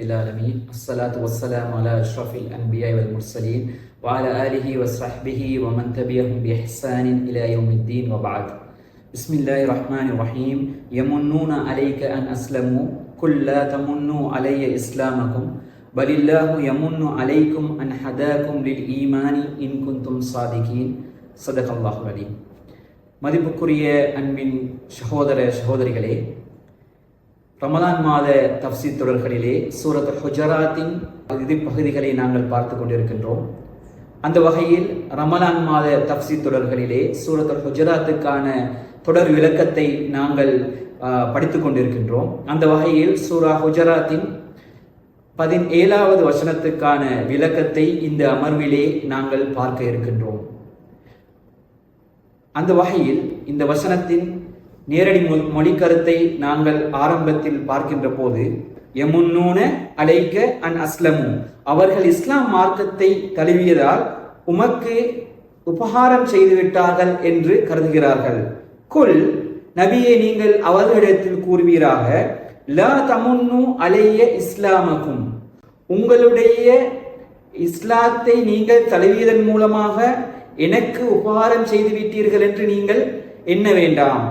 العالمين الصلاة والسلام على أشرف الأنبياء والمرسلين وعلى آله وصحبه ومن تبعهم بإحسان إلى يوم الدين وبعد. بسم الله الرحمن الرحيم. يمنون عليك أن أسلموا قل لا تمنوا علي إسلامكم بل الله يمن عليكم أن هداكم للإيمان إن كنتم صادقين. صدق الله العليم. மதிப்புக்குரிய அன்பின் சகோதர சகோதரிகளே, ரமலான் மாத தஃப்சீர் தொடர்களிலே சூரத் ஹுஜராத்தின் இறுதி பகுதிகளை நாங்கள் பார்த்து கொண்டிருக்கின்றோம். அந்த வகையில் ரமலான் மாத தஃப்சீர் தொடர்களிலே சூரத் ஹுஜராத்துக்கான தொடர் விளக்கத்தை நாங்கள் படித்து கொண்டிருக்கின்றோம். அந்த வகையில் சூரா ஹுஜராத்தின் 17வது வசனத்துக்கான விளக்கத்தை இந்த அமர்விலே நாங்கள் பார்க்க இருக்கின்றோம். அந்த வகையில் இந்த வசனத்தின் நேரடி மொழி கருத்தை நாங்கள் ஆரம்பத்தில் பார்க்கின்ற போது, யமுன்னூன அலைக்க அன் அஸ்லமு, அவர்கள் இஸ்லாம் மார்க்கத்தை தழுவியதால் உமக்கு உபகாரம் செய்துவிட்டார்கள் என்று கருதுகிறார்கள். குல், நபியே நீங்கள் அவர்களிடத்தில் கூறுவீராக, லா தமுன்னு அலைய இஸ்லாமக்கும், உங்களுடைய இஸ்லாத்தை நீங்கள் தழுவியதன் மூலமாக எனக்கு உபகாரம் செய்துவிட்டீர்கள் என்று நீங்கள் எண்ண வேண்டாம்.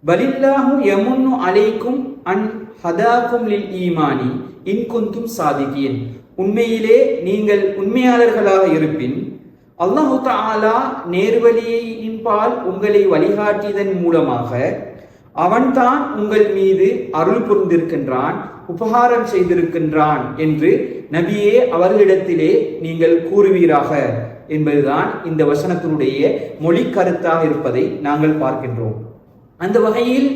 பலில்லாஹு யமுன்னு அலைக்கும் அன் ஹதாக்கும் லில் ஈமானி இன் குந்தும் சாதிகீன், உண்மையிலே நீங்கள் உண்மையாளர்களாக இருப்பின் அல்லாஹு தஆலா நேர்வழியின்பால் உங்களை வழிகாட்டியதன் மூலமாக அவன்தான் உங்கள் மீது அருள் புரிந்திருக்கின்றான், உபகாரம் செய்திருக்கின்றான் என்று நபியே அவர்களிடத்திலே நீங்கள் கூறுவீராக என்பதுதான் இந்த வசனத்தினுடைய மொழி கருத்தாக இருப்பதை நாங்கள் பார்க்கின்றோம். அந்த வகையில்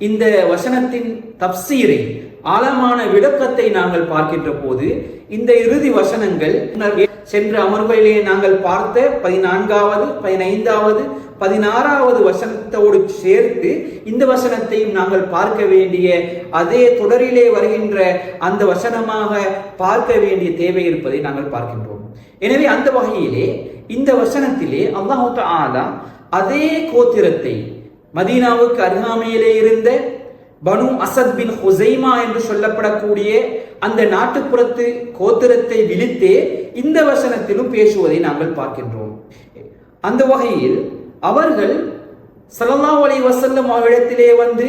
இந்த வசனத்தின் தப்சீரை, ஆழமான விளக்கத்தை நாங்கள் பார்க்கின்ற போது இந்த இறுதி வசனங்கள் சென்ற அமர்வுகளிலே நாங்கள் பார்த்த 14வது 15வது 16வது வசனத்தோடு சேர்த்து இந்த வசனத்தையும் நாங்கள் பார்க்க வேண்டிய, அதே தொடரிலே வருகின்ற அந்த வசனமாக பார்க்க வேண்டிய தேவை இருப்பதை நாங்கள் பார்க்கின்றோம். எனவே அந்த வகையிலே இந்த வசனத்திலே அல்லாஹ் தஆலா அதே கோத்திரத்தை, மதீனாவுக்கு அருகாமையிலே இருந்த பனு அசத் பின் ஹுசைமா என்று சொல்லப்படக்கூடிய அந்த நாட்டுப்புறத்து கோத்திரத்தை விழித்தே இந்த வசனத்திலும் பேசுவதை நாங்கள் பார்க்கின்றோம். அந்த வகையில் அவர்கள் ஸல்லல்லாஹு அலைஹி வஸல்லம் அவரிடத்திலே வந்து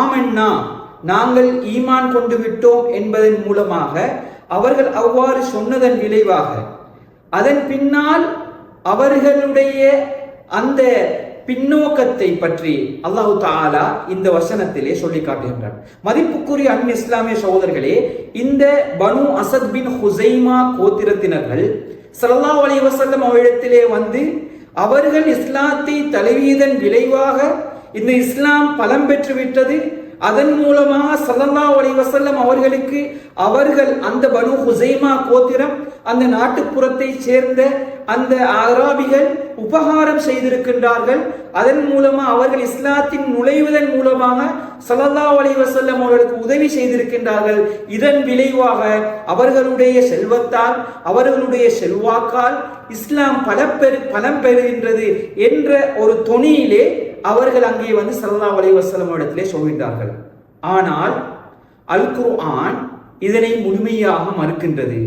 ஆமன்னா, நாங்கள் ஈமான் கொண்டு விட்டோம் என்பதன் மூலமாக அவர்கள் அவ்வாறு சொன்னதன் விளைவாக அதன் பின்னால் அவர்களுடைய அந்த பின்னோக்கத்தை பற்றி அல்லாஹு தஆலா இந்த வசனத்திலே சொல்லி காட்டுகின்றார். மதிப்புக்குரிய அன்பின் இஸ்லாமிய சகோதரர்களே, இந்த பனு அசத் பின் ஹுசைமா கோத்திரத்தினர்கள் ஸல்லல்லாஹு அலைஹி வஸல்லம் அவரிடத்திலே வந்து அவர்கள் இஸ்லாத்தை தழுவியதன் விளைவாக இந்த இஸ்லாம் பலம் பெற்று விட்டது, அதன் மூலமாக ஸல்லல்லாஹு அலைஹி வஸல்லம் அவர்களுக்கு அவர்கள் அந்த பனு ஹுசைமா கோத்திரம், அந்த நாட்டுப்புறத்தை சேர்ந்த அந்த அராபிகள் உபகாரம் செய்திருக்கின்றார்கள், அதன் மூலமாக அவர்கள் இஸ்லாத்தின் நுழைவதன் மூலமாக ஸல்லல்லாஹு அலைஹி வஸல்லம் அவர்களுக்கு உதவி செய்திருக்கின்றார்கள். இதன் விளைவாக அவர்களுடைய செல்வத்தால், அவர்களுடைய செல்வாக்கால் இஸ்லாம் பலம் பெறுகின்றது என்ற ஒரு தொனியிலே அவர்கள் அங்கே வந்து ஸல்லல்லாஹு அலைஹி வஸல்லம் இடத்திலே சொல்கின்றார்கள். ஆனால் அல் குர்ஆன் இதனை முழுமையாக மறுக்கின்றது.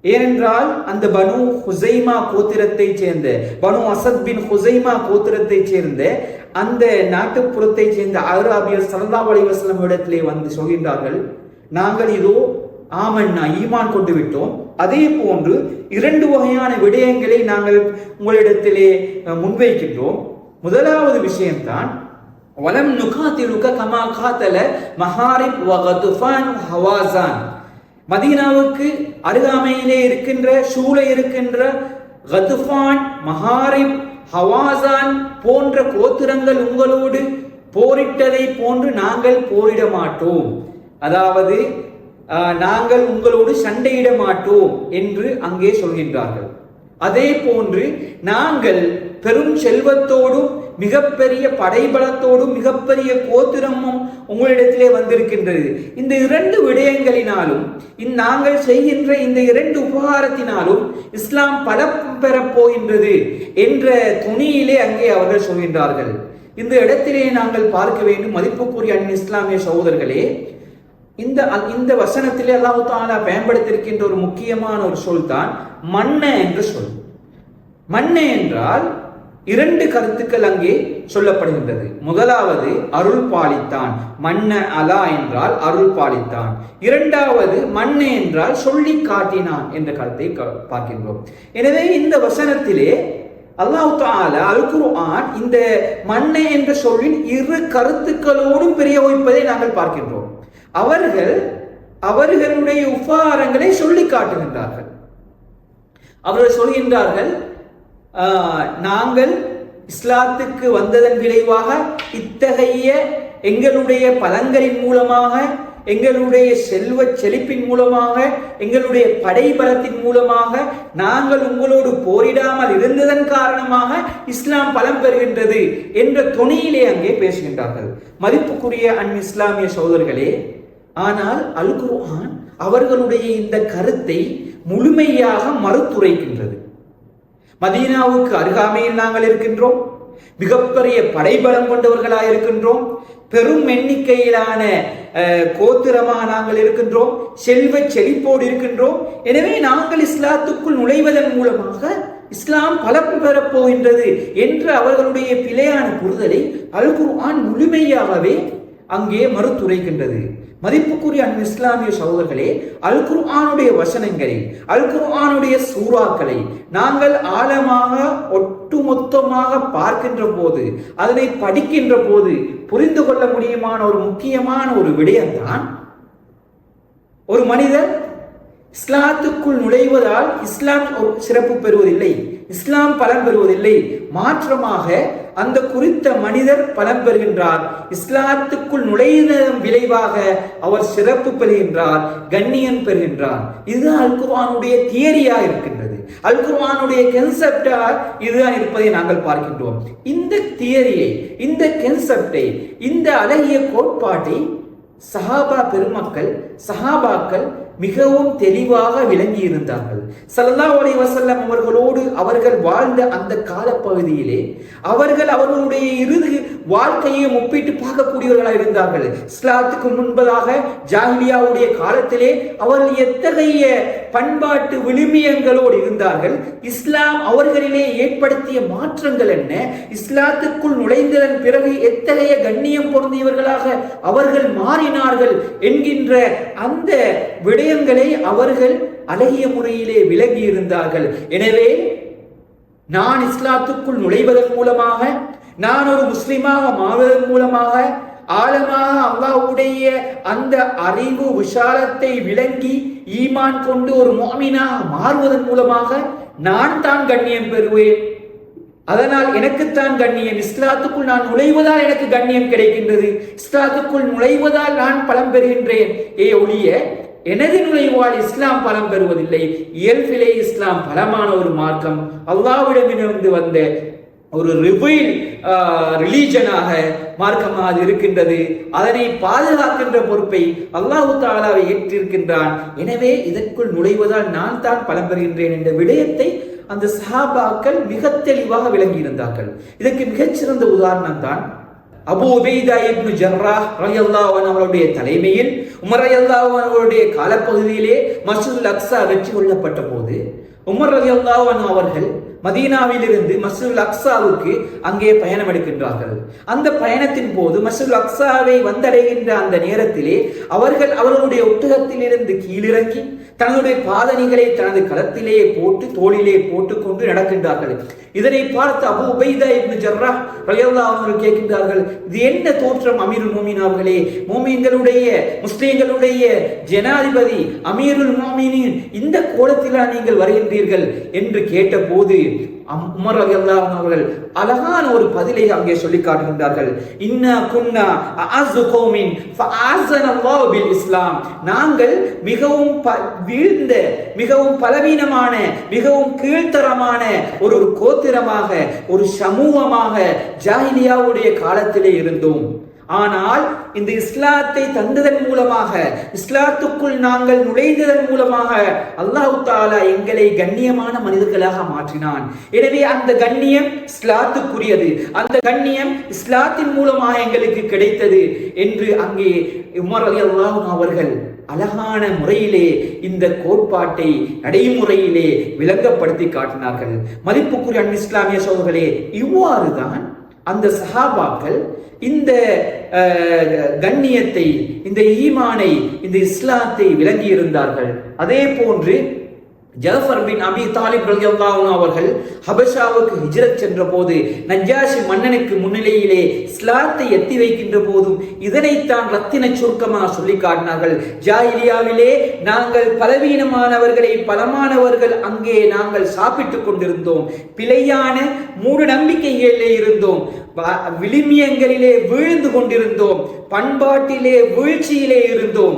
ஏனென்றால் அந்த பனு ஹுசைமா கோத்திரத்தை சேர்ந்த, பனு அசத் பின் ஹுசைமா கோத்திரத்தை சேர்ந்த அந்த நாட்டுப்புறத்தை சேர்ந்த அராபியர் ஸல்லல்லாஹு அலைஹி வஸல்லம் இடத்திலே வந்து சொல்கின்றார்கள், நாங்கள் இதோ ஆமன்னா ஈமான் கொண்டு விட்டோம். அதே போன்று 2 வகையான விடயங்களை நாங்கள் உங்களிடத்திலே முன்வைக்கின்றோம். முதலாவது விஷயம்தான், வலம் நுகாத்திலுக கமா காத்தல மஹாரிப் வ கதுஃபான் ஹவாசான், மதீனாவுக்கு அருகாமையிலே இருக்கின்ற, சூழ இருக்கின்ற கதுஃபான், மஹாரிப், ஹவாசான் போன்ற கோத்திரங்கள் உங்களோடு போரிட்டதை போன்று நாங்கள் போரிட மாட்டோம், அதாவது நாங்கள் உங்களோடு சண்டையிட மாட்டோம் என்று அங்கே சொல்கின்றார்கள். அதே போன்று நாங்கள் பெரும் செல்வத்தோடும் மிகப்பெரிய படைபலத்தோடும் மிகப்பெரிய கோத்திரமும் உங்களிடத்திலே வந்திருக்கின்றது. இந்த 2 விடயங்களினாலும், நாங்கள் செய்கின்ற இந்த 2 உபகாரத்தினாலும் இஸ்லாம் பலம் பெறப் போகின்றது என்ற துணியிலே அங்கே அவர்கள் சொல்கின்றார்கள். இந்த இடத்திலே நாங்கள் பார்க்க வேண்டும், மதிப்புக்குரிய அன்பின் இஸ்லாமிய சகோதரர்களே, இந்த வசனத்திலே அல்லாஹ் தஆலா பயன்படுத்தியிருக்கின்ற ஒரு முக்கியமான ஒரு சொல் தான் மன்ன என்ற சொல். மன்ன என்றால் இரண்டு கருத்துக்கள் அங்கே சொல்லப்படுகின்றது. முதலாவது அருள் பாலித்தான், மன்ன அலா என்றால் அருள் பாலித்தான். இரண்டாவது மன்ன என்றால் சொல்லி காட்டினான் என்ற கருத்தை பார்க்கின்றோம். எனவே இந்த வசனத்திலே அல்லாஹ் தஆலா அல் குர்ஆன் இந்த மன்ன என்ற சொல்லின் இரு கருத்துக்களோடும் பிரயோகிப்பதை நாங்கள் பார்க்கின்றோம். அவர்களுடைய உபகாரங்களை சொல்லி காட்டுகின்றார்கள். அவர்கள் சொல்கின்றார்கள், நாங்கள் இஸ்லாத்துக்கு வந்ததன் விளைவாக இத்தகைய எங்களுடைய பலன்களின் மூலமாக, எங்களுடைய செல்வ செழிப்பின் மூலமாக, எங்களுடைய படைபலத்தின் மூலமாக நாங்கள் உங்களோடு போரிடாமல் இருந்ததன் காரணமாக இஸ்லாம் பலம் பெறுகின்றது என்ற தொனியிலே அங்கே பேசுகின்றார்கள். மதிப்புக்குரிய இஸ்லாமிய சகோதரர்களே, ஆனால் அல் குர்ஆன் அவர்களுடைய இந்த கருத்தை முழுமையாக மறுத்துரைக்கின்றது. மதீனாவுக்கு அருகாமையில் நாங்கள் இருக்கின்றோம், மிகப்பெரிய படைபலம் கொண்டவர்களாக இருக்கின்றோம், பெரும் எண்ணிக்கையிலான கோத்திரமாக நாங்கள் இருக்கின்றோம், செல்வ செழிப்போடு இருக்கின்றோம். எனவே நாங்கள் இஸ்லாத்துக்குள் நுழைவதன் மூலமாக இஸ்லாம் பலம் பெறப் போகின்றது என்ற அவர்களுடைய பிழையான புரிதலை அல் குர்ஆன் முழுமையாகவே அங்கே மறுத்துரைக்கின்றது. மதிப்புக்குரிய இஸ்லாமிய சகோதரர்களே, அல் குர்ஆனுடைய வசனங்களை, அல் குர்ஆனுடைய சூறாக்களை நாங்கள் ஆழமாக ஒட்டுமொத்தமாக பார்க்கின்ற போது, அதனை படிக்கின்ற போது புரிந்து கொள்ள முடியுமான ஒரு முக்கியமான ஒரு விடயம்தான், ஒரு மனிதர் இஸ்லாத்துக்குள் நுழைவதால் இஸ்லாம் சிறப்பு பெறுவதில்லை, இஸ்லாம் பலம் பெறுவதில்லை. மாற்றமாக அந்த குறித்த மனிதர் பலம் பெறுகின்றார். இஸ்லாத்துக்குள் நுழைவதன் விளைவாக அவர் சிறப்பு பெறுகின்றார், கண்ணியம் பெறுகின்றார். இதுதான் அல் குர்ஆனுடைய தியரியா இருக்கின்றது, அல் குர்ஆனுடைய கான்செப்டா இதுதான் இருப்பதை நாங்கள் பார்க்கின்றோம். இந்த தியரியை, இந்த கான்செப்டை, இந்த அழகிய கோட்பாட்டை சஹாபா பெருமக்கள், சஹாபாக்கள் மிகவும் தெளிவாக விளங்கி இருந்தார்கள். ஸல்லல்லாஹு அலைஹி வஸல்லம் அவர்களோடு அவர்கள் வாழ்ந்த அந்த காலப்பகுதியிலே அவர்களுடைய இறுதி வாழ்க்கையை ஒப்பிட்டு பார்க்கக்கூடியவர்களாக இருந்தார்கள். இஸ்லாத்துக்கு முன்பதாக ஜாஹிலியாவுடைய காலத்திலே அவர்கள் எத்தகைய பண்பாட்டு விழுமியங்களோடு இருந்தார்கள், இஸ்லாம் அவர்களிலே ஏற்படுத்திய மாற்றங்கள் என்ன, இஸ்லாத்துக்குள் நுழைந்ததன் பிறகு எத்தகைய கண்ணியம் பொருந்தியவர்களாக அவர்கள் மாறினார்கள் என்கின்ற அந்த விடயங்களை அவர்கள் அழகிய முறையிலே விளங்கி இருந்தார்கள். எனவே நான் இஸ்லாத்துக்குள் நுழைவதன் மூலமாக, நான் ஒரு முஸ்லிமாக மாறுவதன் மூலமாக, ஆழமாக அல்லாஹ்வுடைய அந்த அறிவு விஷாலத்தை விளங்கி ஈமான் கொண்டு ஒரு முஃமினாக மாறுவதன் மூலமாக நான் தான் கண்ணியம் பெறுவேன், அதனால் எனக்குத்தான் கண்ணியம், இஸ்லாத்துக்குள் நான் நுழைவதால் எனக்கு கண்ணியம் கிடைக்கின்றது, இஸ்லாத்துக்குள் நுழைவதால் நான் பலம் பெறுகின்றேன் ஒழிய எனது நுழைவால் இஸ்லாம் பலம் பெறுவதில்லை. இயல்பிலே இஸ்லாம் பலமான ஒரு மார்க்கம், அல்லாஹ்விடமிருந்து வந்த ஒரு ரிலீஜனாக மார்க்கமாக அது இருக்கின்றது. அதனை பாதுகாக்கின்ற பொறுப்பை அல்லாஹ் தஆலாவை ஏற்றிருக்கின்றான். எனவே இதற்குள் நுழைவதால் நான் தான் பலம் பெறுகின்றேன் என்ற விடயத்தை அந்த சஹாபாக்கள் மிக தெளிவாக விளங்கி இருந்தார்கள். இதற்கு மிகச்சிறந்த உதாரணம் தான் அபூ உபைதா இப்னு ஜர்ராஹ் ரலியல்லாஹு அன்ஹு அவருடைய தலைமையில் உமர் ரலியல்லாஹு அன்ஹு அவருடைய காலப்பகுதியிலே மஸ்ஜிதுல் அக்ஸா வெற்றி கொள்ளப்பட்ட போது உமர் ரலியல்லாஹு அன்ஹு அவர்கள் மதீனாவிலிருந்து மஸ்ஜிதுல் அக்ஸாவுக்கு அங்கே பயணம் எடுக்கின்றார்கள். அந்த பயணத்தின் போது மஸ்ஜிதுல் அக்ஸாவை வந்தடைகின்ற அந்த நேரத்திலே அவர்களுடைய ஒட்டகத்திலிருந்து கீழிறங்கி தன்னுடைய பாதணிகளை தனது களத்திலே போட்டு தோளிலே போட்டு கொண்டு நடக்கின்றார்கள். இதனை பார்த்து அபூ உபைதா இப்னு ஜர்ராஹ் ரலியல்லாஹு அன்ஹு கேட்கின்றார்கள், இது என்ன தோற்றம் அமீருல் முஃமினீன் அவர்களே, முஸ்லிம்களுடைய ஜனாதிபதி அமீருல் முஃமினீன் இந்த கோலத்திலா நீங்கள் வருகின்றீர்கள் என்று கேட்டபோது உமர் ரலியல்லாஹு அன்ஹு அவர்கள் அழகான ஒரு பதிலை அங்கே சொல்லி காட்டுகின்றார்கள். இன்னா குன்னா அஅஸ்ஸு கௌமின் ஃபஅஅஸனல்லாஹு பில் இஸ்லாம், நாங்கள் மிகவும் வீழ்ந்த, மிகவும் பலவீனமான, மிகவும் கீழ்த்தரமான ஒரு கோத்திரமாக, ஒரு சமூகமாக ஜாஹிலியாவுடைய காலத்திலே இருந்தோம். ஆனால் இந்த இஸ்லாத்தை தந்ததன் மூலமாக, இஸ்லாத்துக்குள் நாங்கள் நுழைந்ததன் மூலமாக அல்லாஹ் தஆலா எங்களை கண்ணியமான மனிதர்களாக மாற்றினான். எனவே அந்த கண்ணியம் இஸ்லாத்துக்குரியது, அந்த கண்ணியம் இஸ்லாத்தின் மூலமாக எங்களுக்கு கிடைத்தது என்று அங்கே உமர் ரலியல்லாஹு அன்ஹு அவர்கள் அழகான முறையிலே இந்த கோட்பாட்டை நடைமுறையிலே விளங்கப்படுத்தி காட்டினார்கள். மதிப்புக்குரிய இஸ்லாமிய சகோதரர்களே, இவ்வாறுதான் அந்த சஹாபாக்கள் இந்த கண்ணியத்தை, இந்த ஈமானை, இந்த இஸ்லாத்தை விளங்கி இருந்தார்கள். அதே போன்று ஜஃபர் பின் அபி தாலிப் ரலியல்லாஹு அன்ஹு அவர்கள் ஹபஷாவுக்கு ஹிஜ்ரத் சென்ற போது நஜ்ஜாஷி மன்னனுக்கு முன்னிலையிலே இஸ்லாத்தை எத்தி வைக்கின்ற போதும் இதனைத்தான் ரத்தின சுருக்கமாக சொல்லி காட்டினார்கள். ஜாஹிலியாவிலே நாங்கள் பலவீனமானவர்களை பலமானவர்கள் அங்கே நாங்கள் சாப்பிட்டுக் கொண்டிருந்தோம், பிழையான மூட நம்பிக்கைகளிலே இருந்தோம், விளிமியங்களிலே வீழ்ந்து கொண்டிருந்தோம், பண்பாட்டிலே வீழ்ச்சியிலே இருந்தோம்.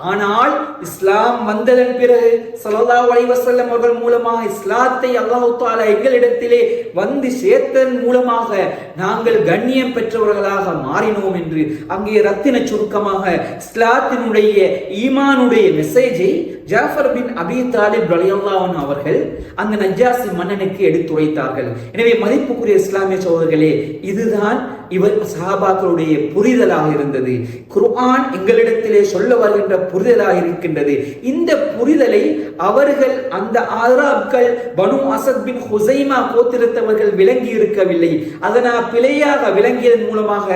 ஆனால் இஸ்லாம் வந்ததன் பிறகு ஸல்லல்லாஹு அலைஹி வஸல்லம் அவர்கள் மூலமாக இஸ்லாத்தை அல்லாஹ் தஆலா எங்களிடத்திலே வந்து சேர்த்ததன் மூலமாக நாங்கள் கண்ணியம் பெற்றவர்களாக மாறினோம் என்று அங்கே ரத்தின சுருக்கமாக இஸ்லாத்தினுடைய ஈமானுடைய மெசேஜை ஜாஃபர் பின் அபி தாலிப் ரலியல்லாஹு அன்ஹு அவர்கள் அந்த நஜ்ஜாசி மன்னனுக்கு எடுத்துரைத்தார்கள். எனவே மதிப்புக்குரிய இஸ்லாமிய சகோதரர்களே, இதுதான் இவர் சஹாபாக்களுடைய புரிதலாக இருந்தது. குர்ஆன் எங்களிடத்திலே சொல்ல வருகின்ற புரிதலாக இருக்கின்றது. இந்த புரிதலை அவர்கள் அந்த ஆராப்கள் பனு அசத் பின் ஹுசைமா கோத்திரத்தவர்கள் விளங்கி இருக்கவில்லை. அதனால் பிழையாக விளங்கியதன் மூலமாக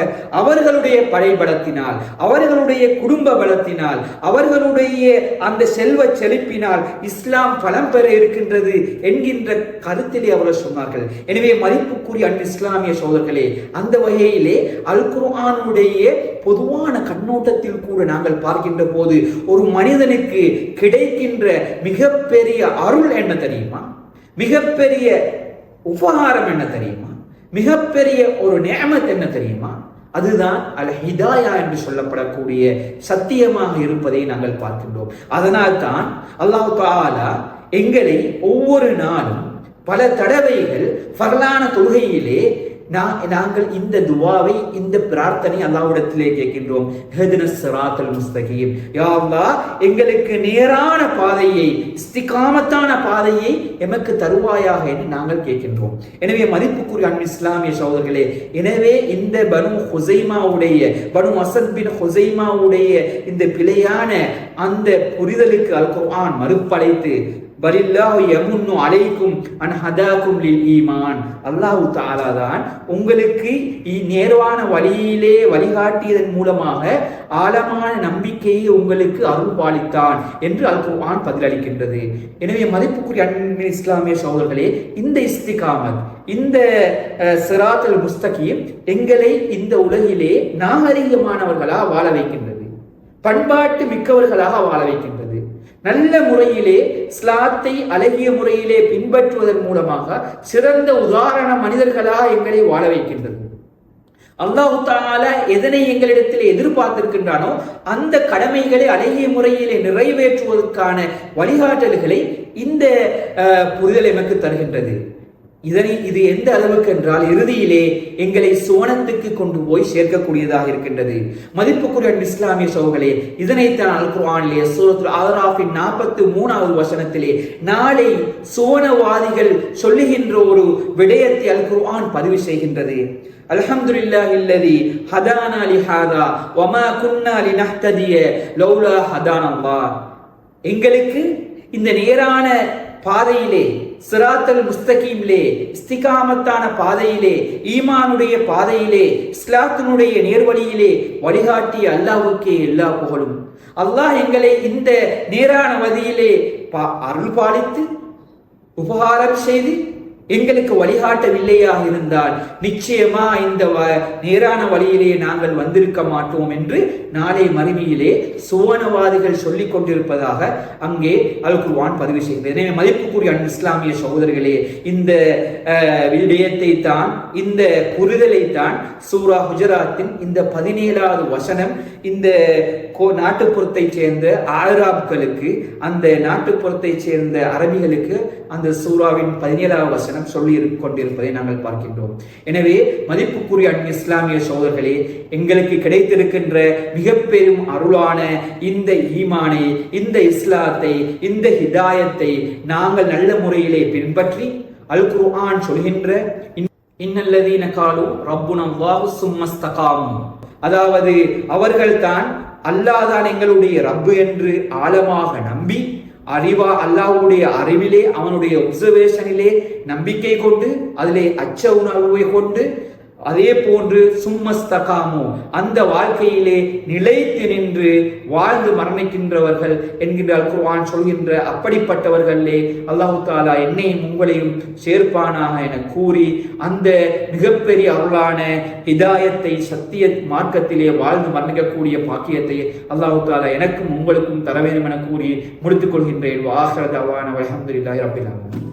அவர்களுடைய படைபலத்தினால், அவர்களுடைய குடும்ப பலத்தினால், அவர்களுடைய அந்த செல்வ செழிப்பினால் இஸ்லாம் பலம் பெற இருக்கின்றது என்கின்ற கருத்திலே அவர்கள் சொன்னார்கள். எனவே மதிப்புக்குரிய இஸ்லாமிய சகோதரர்களே, அந்த வகையிலே அல் குர்ஆனுடைய பொதுவான கண்ணோட்டத்தில் கூட நாங்கள் பார்க்கின்ற போது ஒரு மனிதனுக்கு கிடைக்கின்ற மிகப்பெரிய அருள் என்ன தெரியுமா? மிகப்பெரிய உபகாரம் என்ன தெரியுமா? மிகப்பெரிய ஒரு நிஅமத் என்ன தெரியுமா? அதுதான் அல் ஹிதாயா என்று சொல்லப்படக்கூடிய சத்தியமாக இருப்பதை நாங்கள் பார்க்கின்றோம். அதனால் தான் அல்லாஹ் தஆலா எங்களை ஒவ்வொரு நாளும் பல தடவைகள் ஃபர்லான தொழுகையிலே நாங்கள் இந்த துவாவை, இந்த பிரார்த்தனை அல்லாஹ்விடத்திலே கேட்கின்றோம். ஹதினஸ் ஸிராத்தல் முஸ்தகீம், யா அல்லாஹ் எங்களுக்கு நேரான பாதையை, இஸ்திகாமத்தான பாதையை எமக்கு தருவாயாக என்று நாங்கள் கேட்கின்றோம். எனவே மதிப்புக்குரிய இஸ்லாமிய சகோதரர்களே, எனவே இந்த பனு ஹுசைமாவுடைய, பனு அஸத் பின் ஹுசைமாவுடைய இந்த பிழையான அந்த புரிதலுக்கு அல் குர்ஆன் மறுப்படைத்து பலில்லாஹு யமுன்னு அலைக்கும் அன் ஹதாக்கும் லில் ஈமான், அல்லாஹ் தஆலா தான் உங்களுக்கு நேர்வான வழியிலே வழிகாட்டியதன் மூலமாக ஆழமான நம்பிக்கையை உங்களுக்கு அருள் பாலித்தான் என்று அல் குர்ஆன் பதிலளிக்கின்றது. எனவே மதிப்புக்குரிய இஸ்லாமிய சகோதரர்களே, இந்த இஸ்திகாமத், இந்த சிராத்துல் முஸ்தகீம் எங்களை இந்த உலகிலே நாகரிகமானவர்களாக வாழ வைக்கின்றது, பண்பாட்டு மிக்கவர்களாக வாழ வைக்கின்றது. நல்ல முறையிலே இஸ்லாத்தை அழகிய முறையிலே பின்பற்றுவதன் மூலமாக சிறந்த உதாரண மனிதர்களாக எங்களை வாழ வைக்கின்றது. அல்லாஹ் தஆலா எதனை எங்களிடத்தில் எதிர்பார்த்திருக்கின்றானோ அந்த கடமைகளை அழகிய முறையிலே நிறைவேற்றுவதற்கான வழிகாட்டல்களை இந்த புரிதல் எமக்கு தருகின்றது. இது எந்த அளவுக்கு என்றால் இறுதியிலே எங்களை சுவனத்துக்கு கொண்டு போய் சேர்க்கக்கூடியதாக இருக்கின்றது. மதிப்புக்குரிய இஸ்லாமிய சகோதரர்களே, இதனைத்தான் அல் குர்ஆனிலே சூரத்துல் ஆராஃபின் 43வது வசனத்திலே நாளை சுவனவாதிகள் சொல்லுகின்ற ஒரு விடயத்தை அல் குர்ஆன் பதிவு செய்கின்றது. அல்ஹம்துலில்லாஹில்லதி ஹதானா லிஹாதா வமா குன்னா லினஹ்ததிய லௌலா ஹதானல்லாஹ், எங்களுக்கு இந்த நேரான பாதையிலே, சிராத்தல் முஸ்தகீமிலே, இஸ்திகாமத்தான பாதையிலே, ஈமானுடைய பாதையிலே, இஸ்லாத்தினுடைய நேர்வழியிலே வழிகாட்டிய அல்லாஹ்வுக்கே எல்லா புகழும். அல்லாஹ் எங்களை இந்த நேரான வழியிலே அருள் பாலித்து உபகாரம் செய்து எங்களுக்கு வழிகாட்டவில்லையாக இருந்தால் நிச்சயமா இந்த நேரான வழியிலே நாங்கள் வந்திருக்க மாட்டோம் என்று நாளை மறுமையிலே சுவனவாதிகள் சொல்லிக் கொண்டிருப்பதாக அங்கே அல் குர்ஆன் பதிவு செய்கிறது. எனவே மதிப்புக்குரிய இஸ்லாமிய சகோதரர்களே, இந்த விடயத்தை தான், இந்த புரிதலை தான் சூரா ஹுஜராத்தின் இந்த 17வது வசனம் இந்த நாட்டுப்புறத்தை சேர்ந்த ஆராப்களுக்கு, அந்த நாட்டுப்புறத்தை சேர்ந்த அரபிகளுக்கு அந்த சூராவின் 17வது வசனம் வஸல்லம் சொல்லி கொண்டிருப்பதை நாங்கள் பார்க்கின்றோம். எனவே மதிப்புக்குரிய இஸ்லாமிய சகோதரர்களே, எங்களுக்கு கிடைத்திருக்கின்ற மிக பெரும் அருளான இந்த ஈமானை, இந்த இஸ்லாத்தை, இந்த ஹிதாயத்தை நாங்கள் நல்ல முறையிலே பின்பற்றி அல் குர்ஆன் சொல்கின்ற இன்னல்லதீன காலு ரப்புனல்லாஹு சும்மஸ்தகாமு, அதாவது அவர்கள்தான் அல்லாஹ் தான் எங்களுடைய ரப்பு என்று ஆழமாக நம்பி அல்லாஹ்வுடைய அறிவிலே, அவனுடைய ஒப்சர்வேஷனிலே நம்பிக்கை கொண்டு, அதிலே அச்ச உணர்வை கொண்டு, அதே போன்று சும்மஸ்தகாமு அந்த வாழ்க்கையிலே நிலைத்து நின்று வாழ்ந்து மரணிக்கின்றவர்கள் என்கின்ற அல் குர்ஆன் சொல்கின்ற அப்படிப்பட்டவர்களே அல்லாஹு தஆலா என்னையும் உங்களையும் சேர்ப்பானாக என கூறி, அந்த மிகப்பெரிய அருளான ஹிதாயத்தை, சத்திய மார்க்கத்திலே வாழ்ந்து மரணிக்கக்கூடிய பாக்கியத்தை அல்லாஹு தஆலா எனக்கும் உங்களுக்கும் தர வேண்டும் என கூறி முடித்துக் கொள்கின்றேன். வஆஹிரு தஅவானா அல்ஹம்துலில்லாஹி ரப்பில் ஆலமீன்.